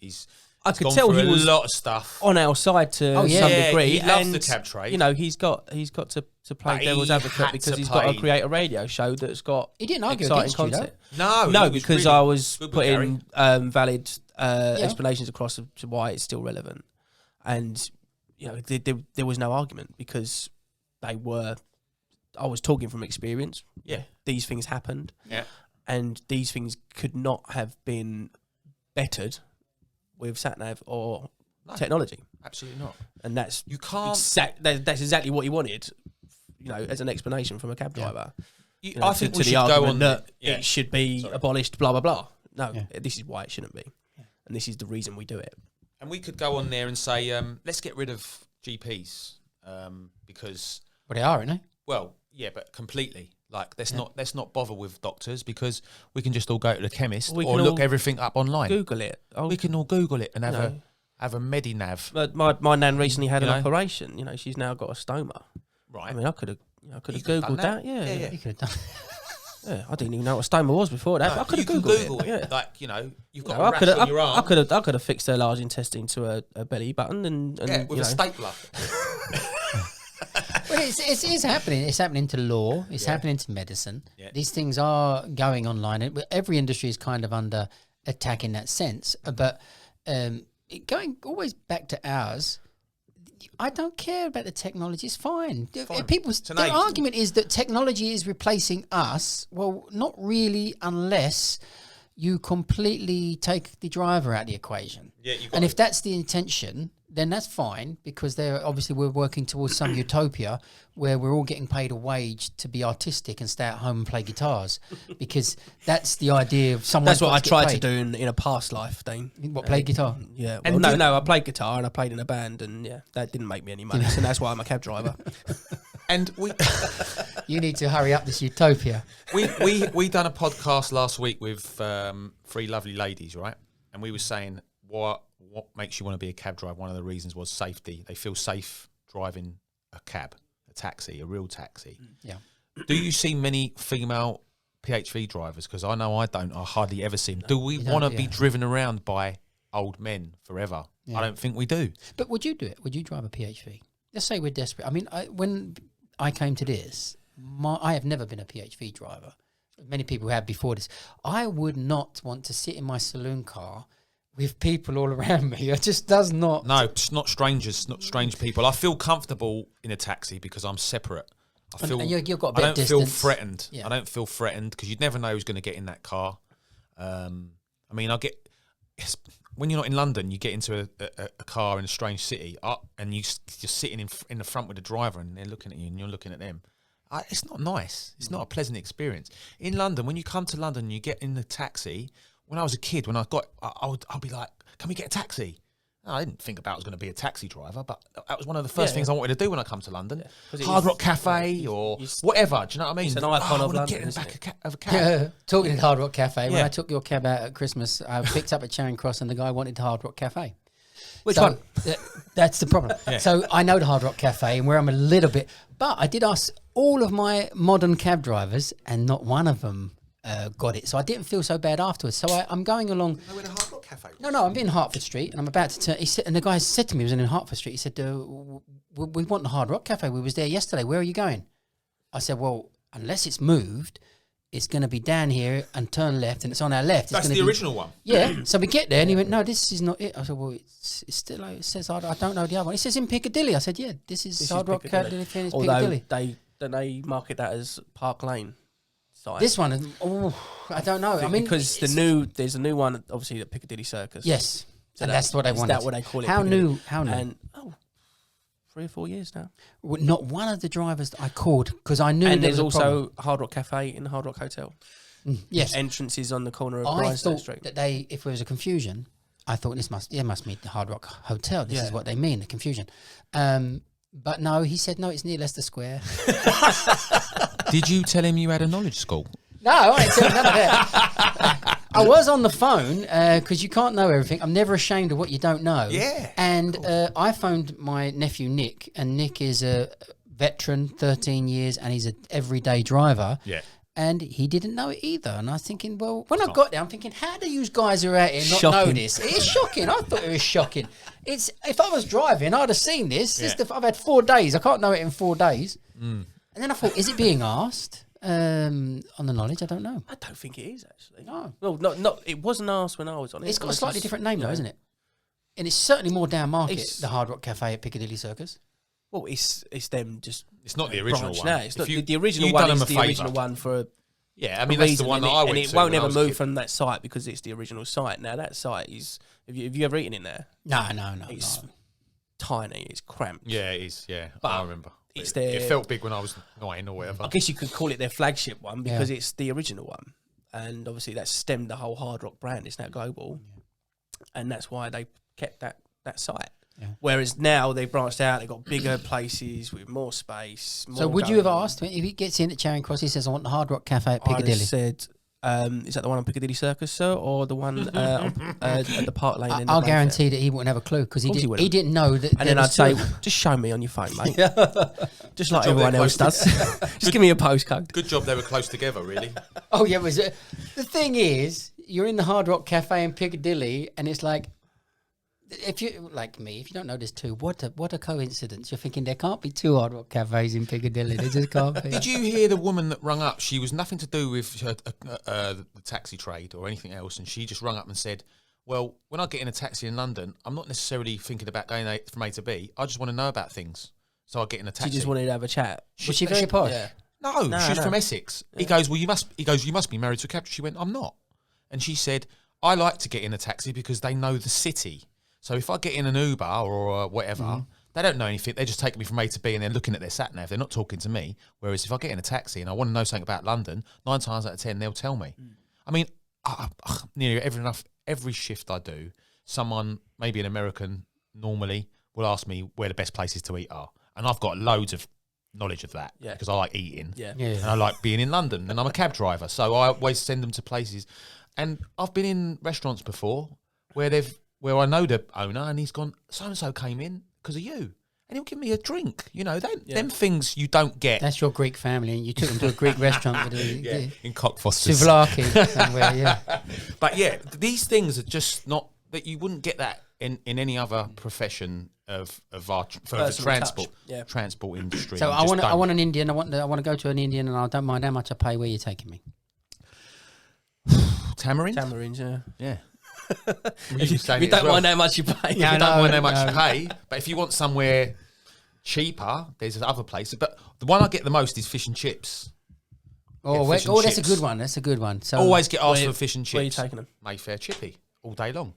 I could tell he was a lot of stuff on our side to some degree. He loves the cab trade. He's got to play devil's advocate because he's got to create a radio show that's got he didn't argue exciting against content. You, no, because really I was putting valid explanations across to why it's still relevant, and there was no argument because I was talking from experience. Yeah, these things happened. Yeah. And these things could not have been bettered with satnav or technology. Absolutely not. And that's that's exactly what he wanted, as an explanation from a cab driver. I think we should go on that it should be abolished. Blah blah blah. No, this is why it shouldn't be, and this is the reason we do it. And we could go on there and say, let's get rid of GPs because they are, aren't they? Well, yeah, but completely. Like, let's not bother with doctors because we can just all go to the chemist or look everything up online. Google it. We can all Google it and have a Medinav. But my nan recently had an operation. She's now got a stoma. Right. I mean, I could have Googled that. Yeah. You could have done. Yeah, I didn't even know what a stoma was before that. No, but I could have Googled it. Yeah. Like, you've got a rash on your arm. I could have fixed her large intestine to a belly button and with a stapler. Well, it's happening. It's happening to law. It's happening to medicine. Yeah. These things are going online. Every industry is kind of under attack in that sense. But going always back to ours, I don't care about the technology. It's fine. Their argument is that technology is replacing us. Well, not really, unless you completely take the driver out of the equation. Yeah, and if that's the intention, then that's fine, because we're working towards some utopia where we're all getting paid a wage to be artistic and stay at home and play guitars, because that's the idea of someone. That's what I tried to do in a past life, Dean. What, play guitar? Yeah. Well, I played guitar and I played in a band, and that didn't make me any money, so that's why I'm a cab driver. And you need to hurry up this utopia. We done a podcast last week with three lovely ladies, right? And we were saying what makes you want to be a cab driver. One of the reasons was safety. They feel safe driving a cab, a taxi, a real taxi. Yeah. Do you see many female PHV drivers? Because I know I don't. I hardly ever see them. Do we want to be driven around by old men forever? Yeah. I don't think we do. But would you do it? Would you drive a PHV? Let's say we're desperate. I mean, when I came to this, I have never been a PHV driver. Many people have before this. I would not want to sit in my saloon car with people all around me. It just does not. No, it's not strangers, not strange people. I feel comfortable in a taxi because I'm separate. I feel. And you've got a bit of distance. I don't feel threatened. Yeah. I don't feel threatened because you'd never know who's going to get in that car. I mean, when you're not in London, you get into a car in a strange city, and you're sitting in the front with the driver, and they're looking at you, and you're looking at them. It's not nice. It's not a pleasant experience. In London, when you come to London, you get in the taxi. When I was a kid, I'll be like, "Can we get a taxi?" I didn't think about I was going to be a taxi driver, but that was one of the first things I wanted to do when I come to London. Hard Rock Cafe or whatever. Do you know what I mean? It's an icon of London. Get in the back of a cab. Yeah, talking at Hard Rock Cafe, when I took your cab out at Christmas, I picked up at Charing Cross and the guy wanted Hard Rock Cafe. Which one? That's the problem. So I know the Hard Rock Cafe and where I'm a little bit, but I did ask all of my modern cab drivers and not one of them got it. So I didn't feel so bad afterwards. So I'm going along. Where the Hard Rock Cafe was? No, I'm in Hertford Street and I'm about to turn. He said, and the guy said to me, he was in Hertford Street, he said, we want the Hard Rock Cafe. We was there yesterday. Where are you going? I said, well, unless it's moved, it's going to be down here and turn left and it's on our left. That's the original one. Yeah. So we get there and he went, no, this is not it. I said, well, it's still, it says, I don't know the other one. It says in Piccadilly. I said, yeah, this is Hard Rock Cafe. Although they market that as Park Lane. Side. This one, I don't know. I mean, because there's a new one, obviously, at Piccadilly Circus. Yes. So and that's what I wanted. Is that what they call it? How Piccadilly? new? And 3 or 4 years now. Well, not one of the drivers that I called because I knew. And there there's was also Hard Rock Cafe in the Hard Rock Hotel. Yes. Entrances on the corner of I Bryanston thought Street. that if there was a confusion, I thought this must mean the Hard Rock Hotel. This is what they mean, the confusion. But no, he said no, it's near Leicester Square. Did you tell him you had a knowledge school? No, I didn't tell him none of that. I was on the phone because you can't know everything. I'm never ashamed of what you don't know. Yeah. And I phoned my nephew Nick, and Nick is a veteran, 13 years, and he's an everyday driver. Yeah. And he didn't know it either. And I was thinking, well, when I got there, I'm thinking, how do you guys are out here not know this? It is shocking. I thought it was shocking. If I was driving, I'd have seen this. Yeah. I've had 4 days. I can't know it in 4 days. And then I thought, is it being asked on the knowledge? I don't know. I don't think it is, actually. No. Well, not it wasn't asked when I was on it. It's got a slightly different name, though, isn't it? And it's certainly more down market, the Hard Rock Cafe at Piccadilly Circus. Well, it's them just. It's not the original one. Now. It's not the original one. Is the original one for. Yeah, I mean that's the one that I went to. And it won't ever move from that site because it's the original site. Now that site is. Have you ever eaten in there? No. It's tiny. It's cramped. Yeah, it is. Yeah, but I remember. It felt big when I was 9 or whatever. I guess you could call it their flagship one because it's the original one, and obviously that stemmed the whole Hard Rock brand. It's now global, and that's why they kept that site. Yeah. Whereas now they've branched out, they've got bigger places with more space. So would you have asked if he gets in at Charing Cross? He says, "I want the Hard Rock Cafe at Piccadilly." I said, "Is that the one on Piccadilly Circus, sir, or the one at the Park Lane?" I'll guarantee that he wouldn't have a clue because he didn't know that. And then I'd say, "Just show me on your phone, mate. Just like everyone else does. Just give me a postcode." Good job they were close together, really. Oh yeah, was it? The thing is, you're in the Hard Rock Cafe in Piccadilly, and it's like. If you like me, if you don't know this too, what a coincidence! You're thinking there can't be 2 Hard Rock cafes in Piccadilly. There just can't be. Did you hear the woman that rung up? She was nothing to do with the taxi trade or anything else, and she just rung up and said, "Well, when I get in a taxi in London, I'm not necessarily thinking about going from A to B. I just want to know about things, so I get in a taxi." She just wanted to have a chat. Was she very posh? Yeah. No, she's from Essex. Yeah. He goes, "Well, you must be married to a cab." She went, "I'm not," and she said, "I like to get in a taxi because they know the city." So if I get in an Uber or whatever, they don't know anything. They just take me from A to B and they're looking at their sat-nav. They're not talking to me. Whereas if I get in a taxi and I want to know something about London, 9 times out of 10, they'll tell me. I mean, nearly every shift I do, someone, maybe an American normally, will ask me where the best places to eat are. And I've got loads of knowledge of that because I like eating. Yeah. And I like being in London. And I'm a cab driver. So I always send them to places. And I've been in restaurants before where I know the owner and he's gone, so-and-so came in because of you. And he'll give me a drink. You know, them things you don't get. That's your Greek family and you took them to a Greek restaurant. In Cockfosters. Souvlaki somewhere, yeah. But yeah, these things are just not, that you wouldn't get that in any other profession of our transport industry. So I want an Indian, I want to go to an Indian and I don't mind how much I pay. Where you're taking me? Tamarins, yeah. Yeah. You don't mind how much you pay. You don't mind how much you pay. But if you want somewhere cheaper, there's other places. But the one I get the most is fish and chips. That's a good one. That's a good one. So always get asked for fish and chips. Where are you taking them? Mayfair Chippy all day long.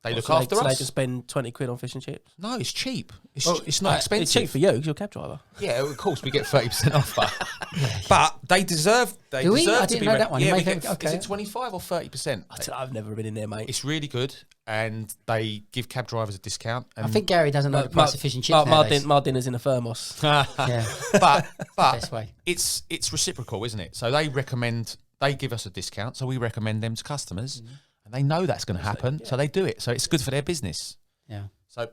They look after so us. they just spend 20 quid on fish and chips. No, it's cheap. It's not expensive. It's cheap for you because you're a cab driver. Yeah, of course we get 30% off, but they deserve. They Do we? deserve I to didn't be. know that one. Yeah, You we may get, think- okay. Is it 25 or 30%? I've never been in there, mate. It's really good, and they give cab drivers a discount. And I think Gary doesn't know the price of fish and chips nowadays. My dinner's in a thermos. Yeah, but best way. it's reciprocal, isn't it? So they give us a discount, so we recommend them to customers, and they know that's going to happen, so they do it. So it's good for their business. Yeah. So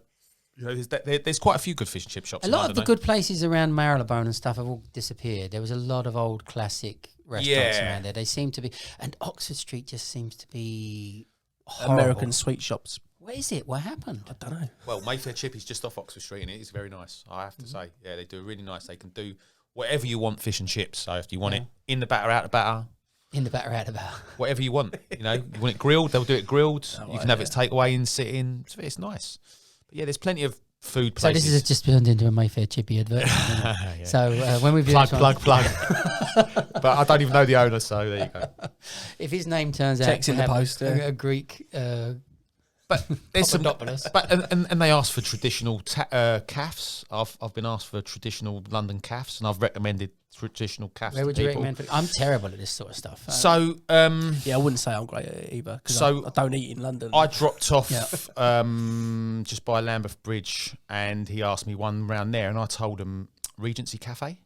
there's quite a few good fish and chip shops. A lot of the good places around Marylebone and stuff have all disappeared. There was a lot of old classic restaurants around there. They seem to be, and Oxford Street just seems to be horrible. American sweet shops. Where is it? What happened? I don't know. Well, Mayfair Chip is just off Oxford Street, and it is very nice. I have to say, yeah, they do really nice. They can do whatever you want, fish and chips. So if you want it in the batter, out the batter. In the batter, out the batter. Whatever you want, you want it grilled, they'll do it grilled. You can have it takeaway and sit in. It's nice. But yeah, there's plenty of food places. So this has just turned into a Mayfair Chippy advert. Yeah. So when we plug. But I don't even know the owner, so there you go. If his name turns out Text to in the have post, a Greek, But there's some, Papadopoulos. but and they ask for traditional calves. I've been asked for traditional London calves, and I've recommended traditional calves. where would to you people. recommend? I'm terrible at this sort of stuff. So Yeah, I wouldn't say I'm great at it either because So I don't eat in London. I dropped off just by Lambeth Bridge, and he asked me one round there, and I told him Regency Cafe.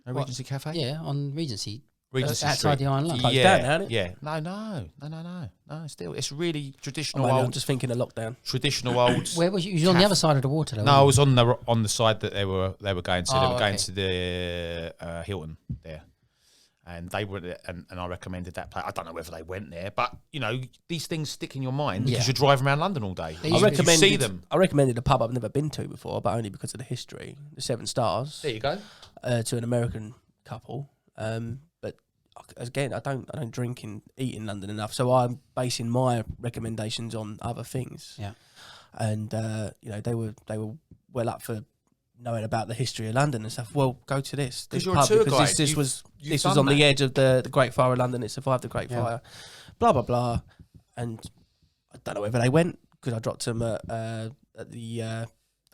No, What? Regency Cafe. Yeah, on Regency. Regency outside Street. the Iron Lung. Closed Yeah, down, hasn't it? yeah. No. Still, it's really traditional Oh, man, I'm old. just thinking of lockdown. Traditional old. Where was you? You was on the other side of the water, though. No, I wasn't was on the side that they were going to. They Oh, were going okay. to the Hilton there, and they were and I recommended that place. I don't know whether they went there, but these things stick in your mind because Yeah. you're driving around London all day. They You, used to- you see them. I recommended a pub I've never been to before, but only because of the history. The Seven Stars There you go. to an American couple. But again, I don't drink and eat in London enough, so I'm basing my recommendations on other things. Yeah. And they were well up for knowing about the history of London and stuff. Well, go to this 'Cause this you're a pub tour because guide. this You've was done on the that. edge of the Great Fire of London. It survived the Great Yeah. Fire. Blah blah blah. And I don't know whether they went because I dropped them at the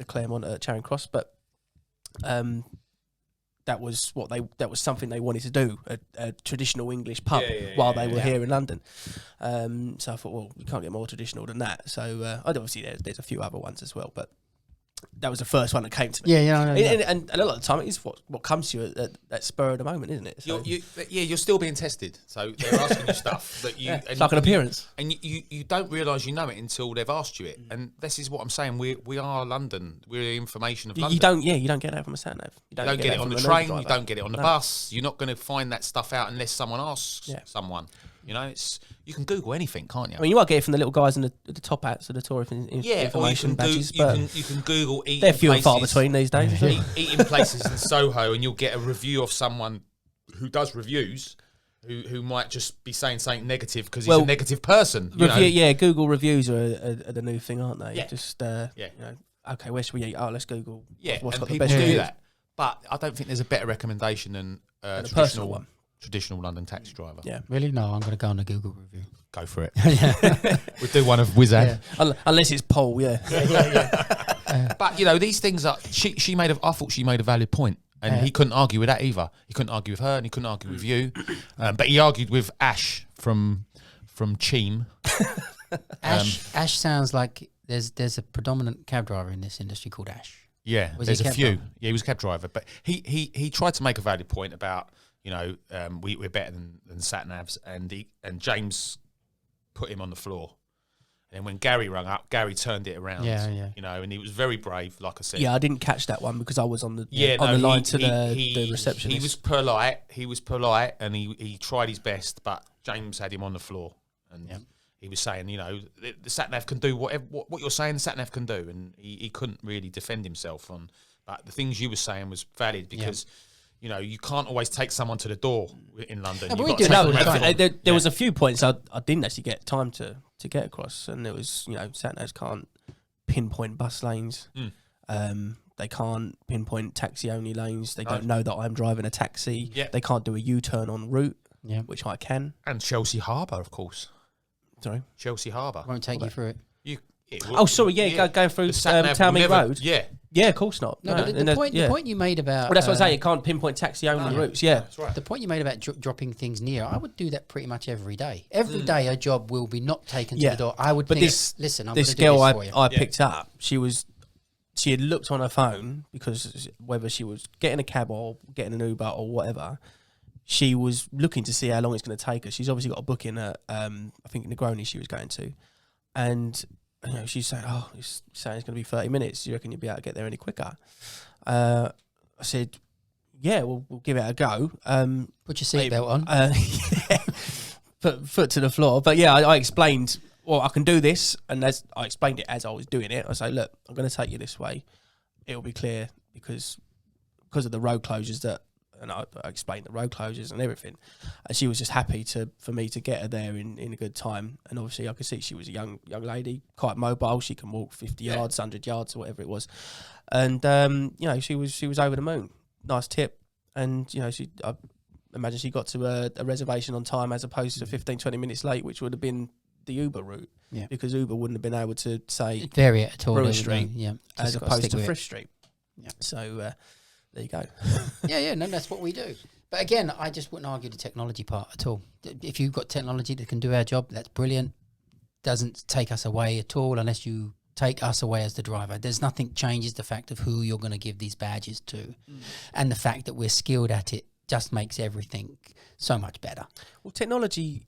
Claremont at Charing Cross, but that was something they wanted to do, a traditional English pub while they were here in London. So I thought, well, you can't get more traditional than that. So obviously there's a few other ones as well, but that was the first one that came to me. Yeah, I know. And a lot of the time it is what comes to you at that spur of the moment, isn't it? So You're still being tested, so they're asking you stuff that you. it's like an appearance. And you don't realise you know it until they've asked you it. And this is what I'm saying. We are London. We're the information of London. You don't get that from a sat nav. You don't get it on the train. You don't get it on the bus. You're not going to find that stuff out unless someone asks someone. You can Google anything, can't you? I mean, you might get it from the little guys in the top hats of the tour information badges, but you can Google eating they're few and far places- between these days. eating places in Soho, and you'll get a review of someone who does reviews, who might just be saying something negative because he's a negative person. Yeah, Google reviews are the new thing, aren't they? Yeah. Just okay, where should we eat? Oh, let's Google. Yeah, what's and got the people best do reviews. that. But I don't think there's a better recommendation than a personal one. Traditional London taxi driver. Yeah. Really? No, I'm going to go on a Google review. Go for it. We'll do one of WizCast. Unless it's Paul, yeah. But these things are. I thought she made a valid point, and he couldn't argue with that either. He couldn't argue with her, and he couldn't argue with you. But he argued with Ash from Cheam. Ash sounds like there's a predominant cab driver in this industry called Ash. Yeah, Was there's he a cab few. driver? Yeah, he was a cab driver, but he tried to make a valid point about we're better than sat navs, and James put him on the floor. And when Gary rung up, Gary turned it around. Yeah. And he was very brave, like I said. Yeah, I didn't catch that one because I was on the line line to the receptionist. He was polite, and he tried his best, but James had him on the floor, and he was saying, the sat nav can do whatever what you're saying. The sat nav can do, and he couldn't really defend himself on. But the things you were saying was valid because. You can't always take someone to the door in London. No, but You've we got do to that take all them the around. time. There was a few points I didn't actually get time to get across, and it was sat navs can't pinpoint bus lanes. They can't pinpoint taxi only lanes. They don't know that I'm driving a taxi. Yeah. They can't do a U-turn en route, Yeah. which I can. And Chelsea Harbour, of course. Sorry. Chelsea Harbour. Won't take you through it. Oh, sorry, going through Townmead Road. Yeah, of course not. No, but the point you made about... Well, that's what I'm saying. You can't pinpoint taxi-only routes, That's right. The point you made about dropping things near, I would do that pretty much every day. Every day a job will be not taken to the door. I would listen, I'm going to do this for you. I picked up, she had looked on her phone because whether she was getting a cab or getting an Uber or whatever, she was looking to see how long it's going to take her. She's obviously got a booking at, I think, Negroni she was going to. And... she's saying, it's saying it's going to be 30 minutes. Do you reckon you'll be able to get there any quicker? I said, yeah, we'll give it a go. Put your seatbelt on. Put foot to the floor. But yeah, I explained, well, I can do this. And I explained it as I was doing it. I say, look, I'm going to take you this way. It'll be clear because of the road closures and I explained the road closures and everything. And she was just happy for me to get her there in a good time. And obviously I could see she was a young lady, quite mobile. She can walk 50 yards, 100 yards or whatever it was. And, she was over the moon. Nice tip. And, I imagine she got to a reservation on time as opposed to 15, 20 minutes late, which would have been the Uber route. Yeah. Because Uber wouldn't have been able to say... vary it at all. Brewer Street, as opposed to Frisch Street. Yeah. So... there you go. No, that's what we do. But again, I just wouldn't argue the technology part at all. If you've got technology that can do our job, that's brilliant. Doesn't take us away at all unless you take us away as the driver. There's nothing changes the fact of who you're going to give these badges to. And the fact that we're skilled at it just makes everything so much better. Well, technology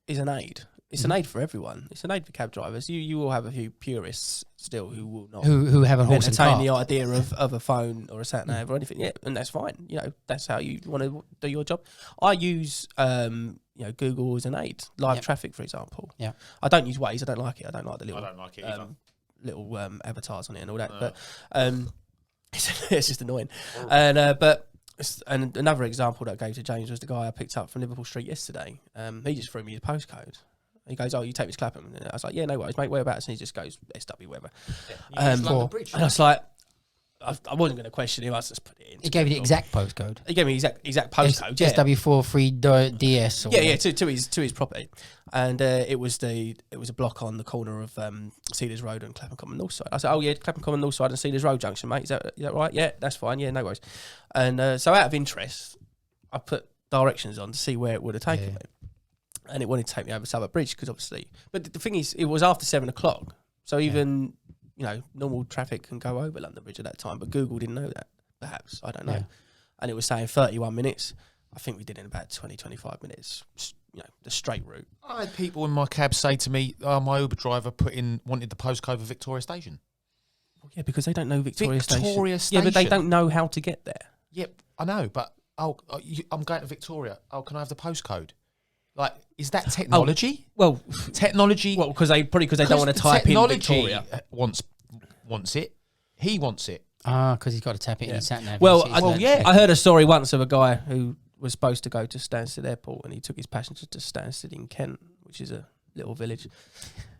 is an aid. It's an aid for everyone. It's an aid for cab drivers. You will have a few purists still who will not who have a horse and cart. The idea of a phone or a sat nav or anything. Yeah, and that's fine. That's how you want to do your job. I use Google as an aid. Live traffic, for example. Yeah. I don't use Waze. I don't like it. I don't like the little. I don't like it either. Little avatars on it and all that. But it's just annoying. And another example that I gave to James was the guy I picked up from Liverpool Street yesterday. He just threw me the postcode. He goes, you take me to Clapham. And I was like, yeah, no worries, mate, whereabouts? And he just goes, SW, wherever. London Bridge. And I was like, I wasn't going to question him, I just put it in. He gave you the exact postcode? He gave me exact postcode, SW43DS. Yeah, to his property. And it was a block on the corner of Cedars Road and Clapham Common North Side. I said, oh yeah, Clapham Common North Side and Cedars Road junction, mate. Is that right? Yeah, that's fine. Yeah, no worries. And so out of interest, I put directions on to see where it would have taken me. And it wanted to take me over Southwark Bridge because obviously... But the thing is, it was after 7 o'clock. So even, normal traffic can go over London Bridge at that time. But Google didn't know that, perhaps. I don't know. Yeah. And it was saying 31 minutes. I think we did in about 20, 25 minutes. The straight route. I had people in my cab say to me, my Uber driver wanted the postcode for Victoria Station. Well, yeah, because they don't know Victoria Station. Yeah, but they don't know how to get there. Yep, I know. But, I'm going to Victoria. Oh, can I have the postcode? Like, is that technology? Well, technology. Well, because they don't want to type in Victoria. Wants it. He wants it. Because he's got to tap it in his sat nav. I heard a story once of a guy who was supposed to go to Stansted Airport and he took his passenger to Stansted in Kent, which is a little village.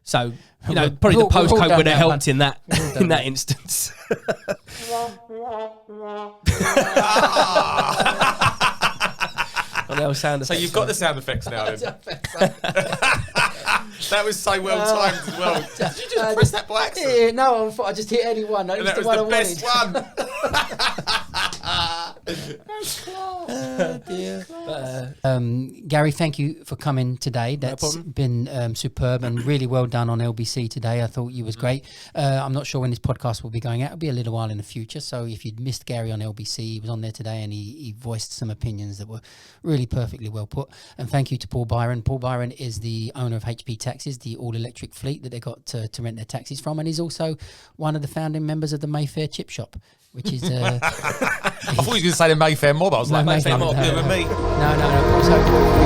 So probably the postcode would have helped in that instance. So you've got the sound effects now. That was so well timed as well. Did you just press that by accident? Yeah, no, I thought I just hit any one. That was the best one. That's class. Oh, dear. Gary, thank you for coming today. That's been superb and really well done on LBC today. I thought you was great. I'm not sure when this podcast will be going out. It'll be a little while in the future. So if you'd missed Gary on LBC, he was on there today and he voiced some opinions that were really perfectly well put. And thank you to Paul Byron. Paul Byron is the owner of HP Taxis, the all-electric fleet that they got to rent their taxis from. And he's also one of the founding members of the Mayfair Chip Shop, which is... I thought you were going to say the Mayfair Mob. I was like, Mayfair Mob, with me. No.